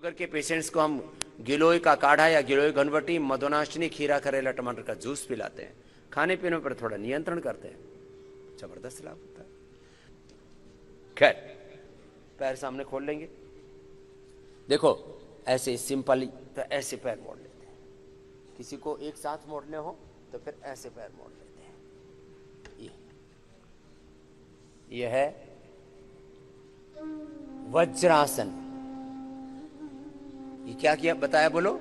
Sugar के patients को हम गिलोय का काढ़ा या गिलोय घनवटी, मधुनाशिनी, खीरा, करेला, टमाटर का जूस पिलाते हैं, खाने पीने पर थोड़ा नियंत्रण करते हैं, जबरदस्त लाभ होता है। खैर, पैर सामने खोल लेंगे, देखो ऐसे सिंपली, तो ऐसे पैर मोड़ लेते हैं, किसी को एक साथ मोड़ने हो तो फिर ऐसे पैर मोड़ लेते हैं। ये है वज्रासन। ये क्या किया बताया, बोलो,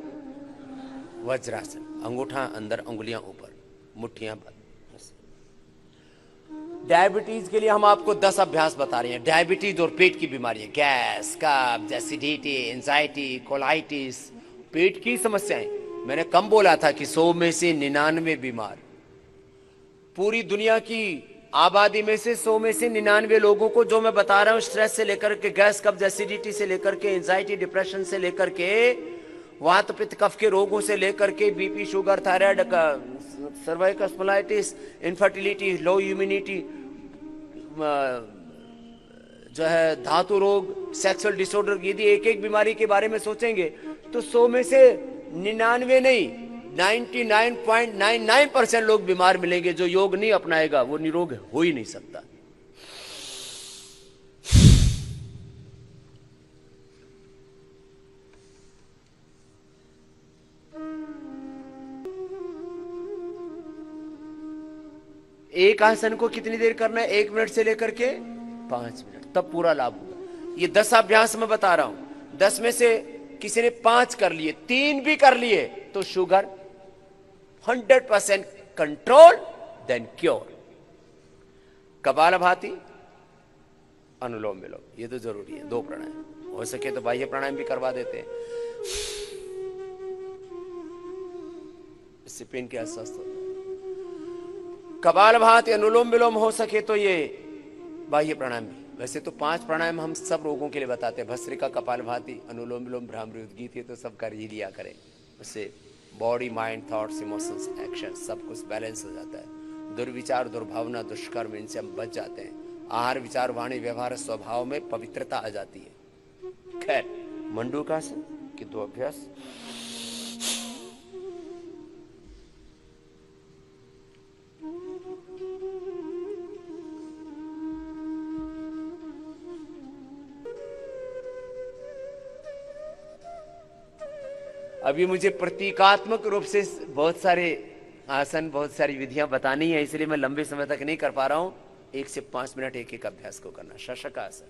वज्रासन। अंगूठा अंदर, उंगलियां ऊपर, मुट्ठियां बंद। डायबिटीज के लिए हम आपको 10 अभ्यास बता रहे हैं। डायबिटीज और पेट की बीमारियां, गैस, कब्ज, एसिडिटी, एंजाइटी, कोलाइटिस, पेट की समस्याएं। मैंने कम बोला था कि 100 में से 99 बीमार। पूरी दुनिया की आबादी में से 100 में से 99 लोगों को जो मैं बता रहा हूं, स्ट्रेस से लेकर के गैस, कब्ज, एसिडिटी से लेकर के एंजाइटी, डिप्रेशन से लेकर के वात पित्त कफ के रोगों से लेकर के BP, sugar, thyroid, cervical spondylitis, infertility, लो इम्यूनिटी, जो है धातु रोग, सेक्सुअल डिसऑर्डर, यदि एक एक बीमारी के बारे में सोचेंगे तो 100 में से 99 नहीं, 99.99% लोग बीमार मिलेंगे। जो योग नहीं अपनाएगा वो निरोग हो ही नहीं सकता। एक आसन को कितनी देर करना है? 1 मिनट से लेकर के 5 मिनट, तब पूरा लाभ होगा। ये 10 अभ्यास मैं बता रहा हूं, 10 में से किसी ने 5 कर लिए, 3 भी कर लिए, तो sugar 100% control, then cure. Kapalbhati, Anulom Vilom, ये तो जरूरी है। 2 प्राणायाम, हो सके तो बाह्य प्राणायाम भी करवा देते हैं, इससे पेन के अस्वस्थ होता है। कपालभाति, अनुलोम विलोम, हो सके तो ये बाह्य प्राणायाम भी। वैसे तो 5 प्राणायाम हम सब रोगों के लिए बताते हैं, भस्त्रिका, कपालभाति, अनुलोम विलोम, भ्रामरी, उद्गीत, ये तो सब कर ही लिया करें। उससे body, mind, thoughts, emotions, action सब कुछ बैलेंस हो जाता है। दुर्विचार, दुर्भावना, दुष्कर्म, इनसे हम बच जाते हैं। आहार, विचार, वाणी, व्यवहार, स्वभाव में पवित्रता आ जाती है। खैर, मंडूकासन के 2 अभ्यास। अभी मुझे प्रतीकात्मक रूप से बहुत सारे आसन, बहुत सारी विधियां बतानी है, इसलिए मैं लंबे समय तक नहीं कर पा रहा हूं। 1 से 5 मिनट एक एक अभ्यास को करना। शशकासन,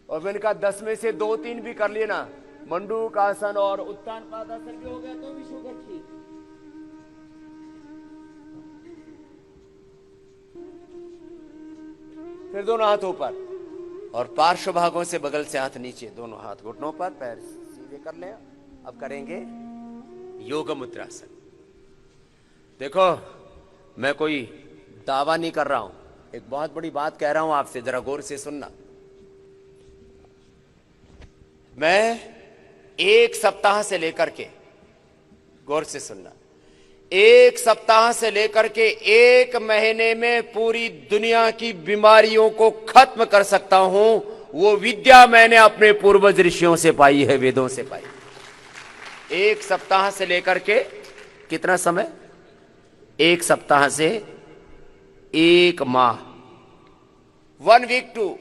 और मैंने कहा 10 में से 2-3 भी कर लिए ना, मंडूकासन और उत्तान पादासन भी हो गया तो भी शुगर ठीक। फिर दोनों हाथ ऊपर और पार्श्व भागों से बगल से हाथ नीचे, दोनों हाथ घुटनों पर, पैर सीधे कर लें। अब करेंगे योग मुद्रासन। देखो, मैं कोई दावा नहीं कर रहा हूं, एक बहुत बड़ी बात कह रहा हूं आपसे, जरा गौर से सुनना। मैं 1 सप्ताह से लेकर के, गौर से सुनना, 1 सप्ताह से लेकर के 1 महीने में पूरी दुनिया की बीमारियों को खत्म कर सकता हूं। वो विद्या मैंने अपने पूर्वज ऋषियों से पाई है, वेदों से पाई। 1 सप्ताह से लेकर के कितना समय? 1 सप्ताह से 1 माह, 1 वीक टू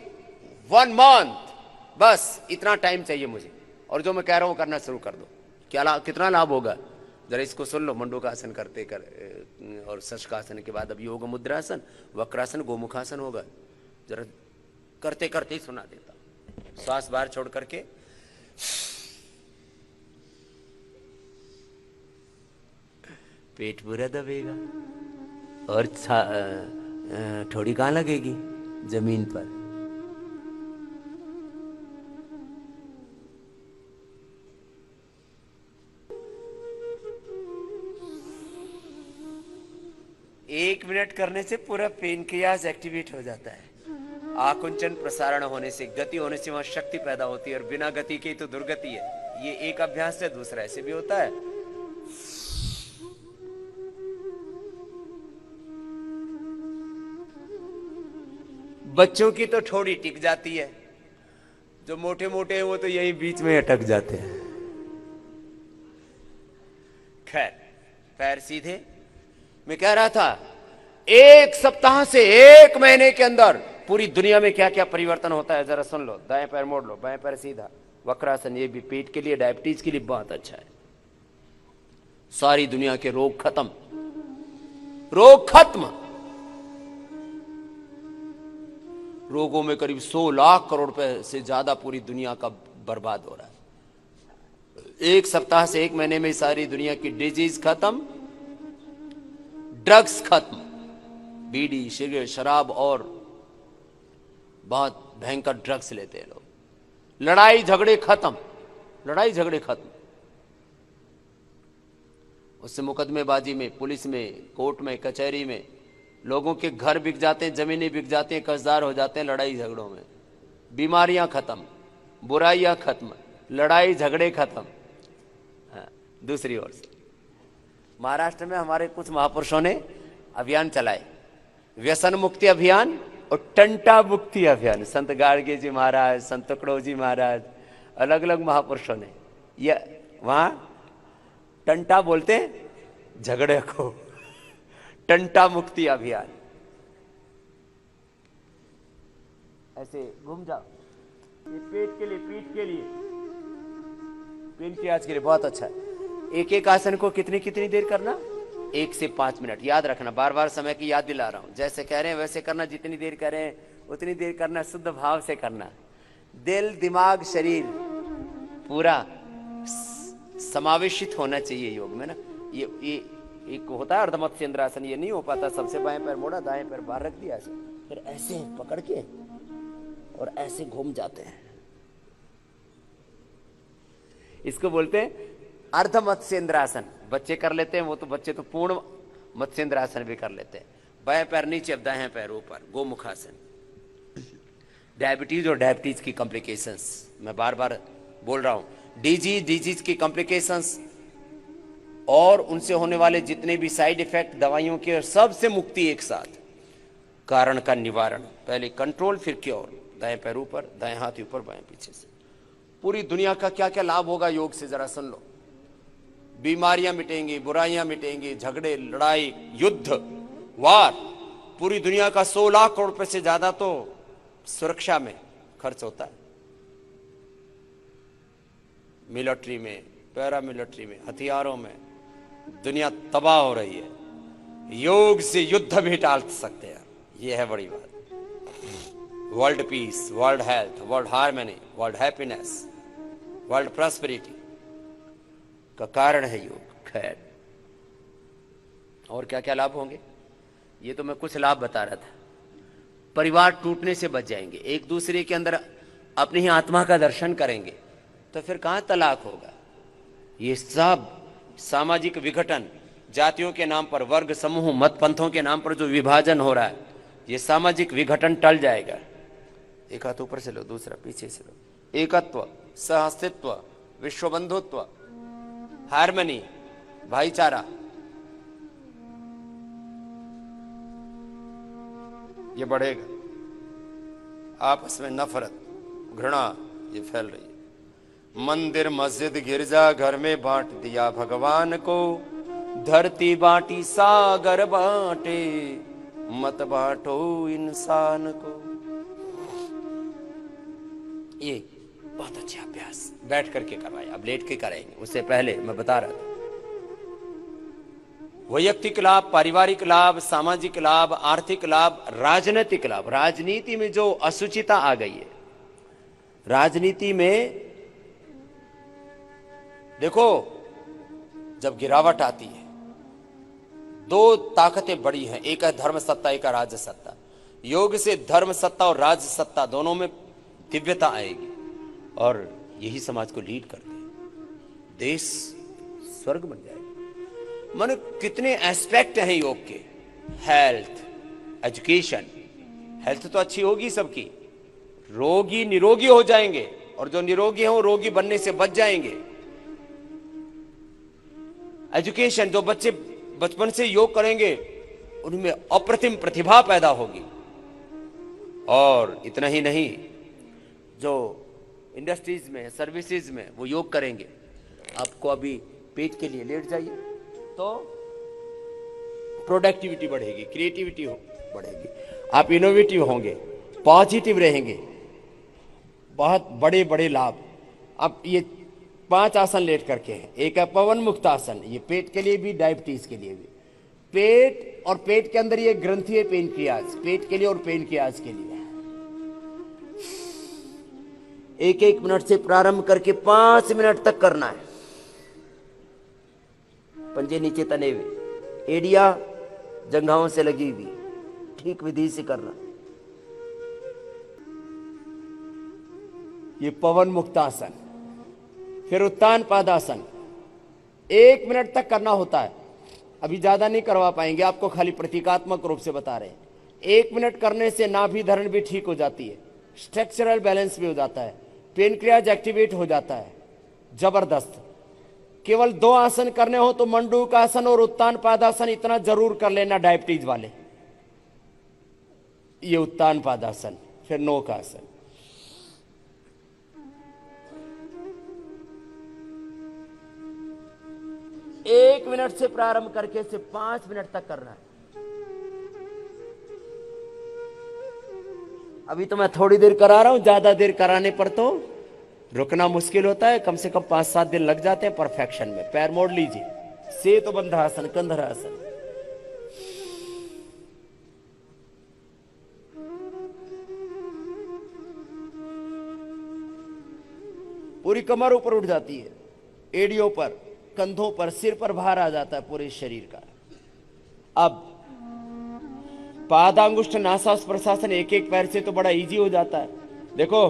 1 मंथ, बस इतना टाइम चाहिए मुझे। और जो मैं कह रहा हूं करना शुरू कर दो। क्या कितना लाभ होगा जरा इसको सुन लो। मंडूकासन करते कर और शशकासन के बाद अब योग मुद्रासन, वक्रासन, गोमुखासन होगा। जरा करते करते ही सुना देता हूं। श्वास बाहर छोड़ करके, पेट पूरा दबेगा और थोड़ी कहां लगेगी? जमीन पर। एक मिनट करने से पूरा पेनक्रियास एक्टिवेट हो जाता है। आकुंचन प्रसारण होने से, गति होने से वहां शक्ति पैदा होती है, और बिना गति के तो दुर्गति है। ये एक अभ्यास है, दूसरा ऐसे भी होता है। बच्चों की तो ठोड़ी टिक जाती है, जो मोटे मोटे हैं वो तो यही बीच में अटक जाते हैं। खैर, पैर सीधे। मैं कह रहा था, एक सप्ताह से एक महीने के अंदर पूरी दुनिया में क्या क्या परिवर्तन होता है जरा सुन लो। दाएं पैर मोड़ लो, बाएं पैर सीधा, वक्रासन। ये भी पेट के लिए, डायबिटीज के लिए बहुत अच्छा है। सारी दुनिया के रोग खत्म, रोग खत्म। रोगों में करीब 100 लाख करोड़ रुपए से ज्यादा पूरी दुनिया का बर्बाद हो रहा है। एक सप्ताह से एक महीने में सारी दुनिया की डिजीज खत्म, ड्रग्स खत्म, बीड़ी, सिगरेट, शराब और बहुत भयंकर ड्रग्स लेते हैं लोग। लड़ाई झगड़े खत्म, लड़ाई झगड़े खत्म। उससे मुकदमेबाजी में, पुलिस में, कोर्ट में, कचहरी में लोगों के घर बिक जाते हैं, जमीनें बिक जाती हैं, कर्जदार हो जाते हैं लड़ाई झगड़ों में। बीमारियां खत्म, बुराइयां खत्म, लड़ाई झगड़े खत्म। हाँ, दूसरी ओर से महाराष्ट्र में हमारे कुछ महापुरुषों ने अभियान चलाए, व्यसन मुक्ति अभियान और टंटा मुक्ति अभियान। संत गाड़गे जी महाराज, संत तुकडो जी महाराज, अलग अलग महापुरुषों ने। ये वहां टंटा बोलते हैं झगड़े को, टंटा मुक्ति अभियान। ऐसे घूम जाओ, ये पेट के लिए, पीठ के लिए, पेट के आज के लिए बहुत अच्छा है। एक एक आसन को कितनी कितनी देर करना? 1 से 5 मिनट। याद रखना, बार बार समय की याद दिला रहा हूं। जैसे कह रहे हैं वैसे करना, जितनी देर कह रहे हैं उतनी देर करना, शुद्ध भाव से करना। दिल, दिमाग, शरीर पूरा समावेशित होना चाहिए योग में ना। ये एक होता है अर्धमत्स्येंद्रासन, ये नहीं हो पाता। सबसे बाएं पैर मोड़ा, दाएं पैर बाहर रख दिया, फिर ऐसे पकड़ के और ऐसे घूम जाते हैं। इसको बोलते हैं अर्धमत्स्येंद्रासन। बच्चे कर लेते हैं वो, तो बच्चे तो पूर्ण मत्स्येंद्रासन भी कर लेते हैं। बाएं पैर नीचे, अब दाएं पैर ऊपर, गोमुखासन। डायबिटीज और डायबिटीज की कॉम्प्लिकेशंस, मैं बार बार बोल रहा हूं, डिजीज की कॉम्प्लिकेशंस और उनसे होने वाले जितने भी साइड इफेक्ट दवाइयों के, सबसे मुक्ति एक साथ। कारण का निवारण, पहले कंट्रोल फिर क्योर। दाएं पैर ऊपर, दाएं हाथ ऊपर, बाएं पीछे से। पूरी दुनिया का क्या क्या लाभ होगा योग से जरा सुन लो। बीमारियां मिटेंगी, बुराइयां मिटेंगी, झगड़े, लड़ाई, युद्ध, वार। पूरी दुनिया का 100 लाख करोड़ रुपए से ज्यादा तो सुरक्षा में खर्च होता है। मिलिट्री में, पैरामिलिट्री में, हथियारों में दुनिया तबाह हो रही है। योग से युद्ध भी टाल सकते हैं। यह है बड़ी बात। World peace, world health, world harmony, world happiness, world prosperity का कारण है योग। खैर, और क्या क्या लाभ होंगे? ये तो मैं कुछ लाभ बता रहा था। परिवार टूटने से बच जाएंगे, एक दूसरे के अंदर अपनी ही आत्मा का दर्शन करेंगे, तो फिर कहां तलाक होगा। ये सब सामाजिक विघटन, जातियों के नाम पर, वर्ग समूह, मत पंथों के नाम पर जो विभाजन हो रहा है, ये सामाजिक विघटन टल जाएगा। एक हाथ ऊपर से लो, दूसरा पीछे से लो। एकत्व, सहअस्तित्व, विश्व बंधुत्व, हार्मनी, भाईचारा, ये बढ़ेगा। आपस में नफरत, घृणा ये फैल रही है। मंदिर, मस्जिद, गिरजा घर में बांट दिया भगवान को। धरती बांटी, सागर बांटे, मत बांटो इंसान को। ये बहुत अच्छे अभ्यास बैठ करके करवाए, अब लेट के कराएंगे। उससे पहले मैं बता रहा था, वैयक्तिक लाभ, पारिवारिक लाभ, सामाजिक लाभ, आर्थिक लाभ, राजनीतिक लाभ। राजनीति में जो असुचिता आ गई है, राजनीति में देखो, जब गिरावट आती है, 2 ताकतें बड़ी हैं, एक है धर्म सत्ता, एक है राज सत्ता। योग से धर्म सत्ता और राज सत्ता दोनों में दिव्यता आएगी और यही समाज को लीड करते हैं। देश स्वर्ग बन जाएगा। माने कितने एस्पेक्ट हैं योग के। हेल्थ, एजुकेशन, हेल्थ तो अच्छी होगी सबकी, रोगी निरोगी हो जाएंगे, और जो निरोगी हैं वो रोगी बनने से बच जाएंगे। एजुकेशन, जो बच्चे बचपन से योग करेंगे उनमें अप्रतिम प्रतिभा पैदा होगी। और इतना ही नहीं, जो इंडस्ट्रीज में, सर्विसेज में, वो योग करेंगे। आपको अभी पेट के लिए लेट जाइए तो प्रोडक्टिविटी बढ़ेगी, क्रिएटिविटी बढ़ेगी, आप इनोवेटिव होंगे, पॉजिटिव रहेंगे, बहुत बड़े बड़े लाभ। अब ये 5 आसन लेट करके हैं। एक है पवन मुक्त आसन, ये पेट के लिए भी, डायबिटीज के लिए भी। पेट और पेट के अंदर ये ग्रंथि है पेनक्रियाज, पेट के लिए और पेनक्रियाज के लिए। 1-1 मिनट से प्रारंभ करके 5 मिनट तक करना है। पंजे नीचे तने हुए, एड़िया जंघाओं से लगी हुई, ठीक विधि से करना। ये पवन मुक्तासन। फिर उत्तान पादासन 1 मिनट तक करना होता है। अभी ज्यादा नहीं करवा पाएंगे, आपको खाली प्रतीकात्मक रूप से बता रहे हैं। 1 मिनट करने से नाभि धरण भी ठीक हो जाती है, स्ट्रक्चरल बैलेंस भी हो जाता है, पेनक्रियाज एक्टिवेट हो जाता है, जबरदस्त। केवल 2 आसन करने हो तो मंडूक आसन और उत्तान पादासन इतना जरूर कर लेना डायबिटीज वाले। ये उत्तान पादासन। फिर नोक आसन। एक मिनट से प्रारंभ करके से 5 मिनट तक करना है। अभी तो मैं थोड़ी देर करा रहा हूं, ज्यादा देर कराने पर तो रुकना मुश्किल होता है। कम से कम 5-7 दिन लग जाते हैं परफेक्शन में। पैर मोड़ लीजिए, सेतु बंधासन, कंधरासन। पूरी कमर ऊपर उठ जाती है, एड़ियों पर, कंधों पर, सिर पर भार आ जाता है पूरे शरीर का। अब पादांगुष्ठ नासास्पर्शासन 1-1 पैर से तो बड़ा इजी हो जाता है। देखो,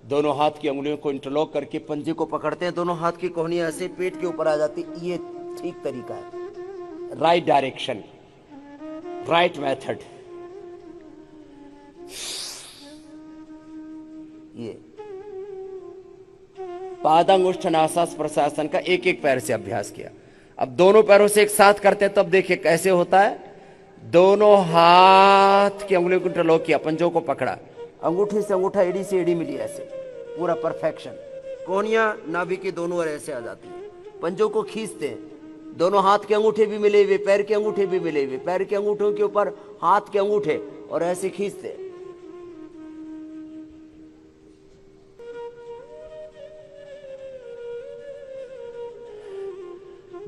दोनों हाथ की अंगुलियों को इंटरलॉक करके पंजे को पकड़ते हैं, दोनों हाथ की कोहनियां ऐसे पेट के ऊपर आ जाती। ये ठीक तरीका है, राइट डायरेक्शन, राइट मेथड। ये पादांगुष्ठ नासास्पर्शासन का 1-1 पैर से अभ्यास किया। अब दोनों पैरों से एक साथ करते हैं, तब देखिए कैसे होता है। दोनों हाथ की अंगुलियों को इंटरलॉक किया, पंजों को पकड़ा, अंगूठे से अंगूठा, एड़ी से एड़ी मिली, ऐसे पूरा परफेक्शन। कोहनियां नाभि की दोनों ओर ऐसे आ जाती है, पंजों को खींचते हैं, दोनों हाथ के अंगूठे भी मिले हुए, पैर के अंगूठे भी मिले हुए, पैर के अंगूठों के ऊपर हाथ के अंगूठे, और ऐसे खींचते हैं।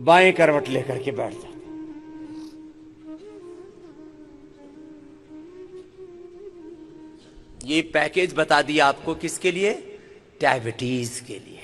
बाएं करवट लेकर के बैठ जाते। ये पैकेज बता दिया आपको, किसके लिए? डायबिटीज के लिए।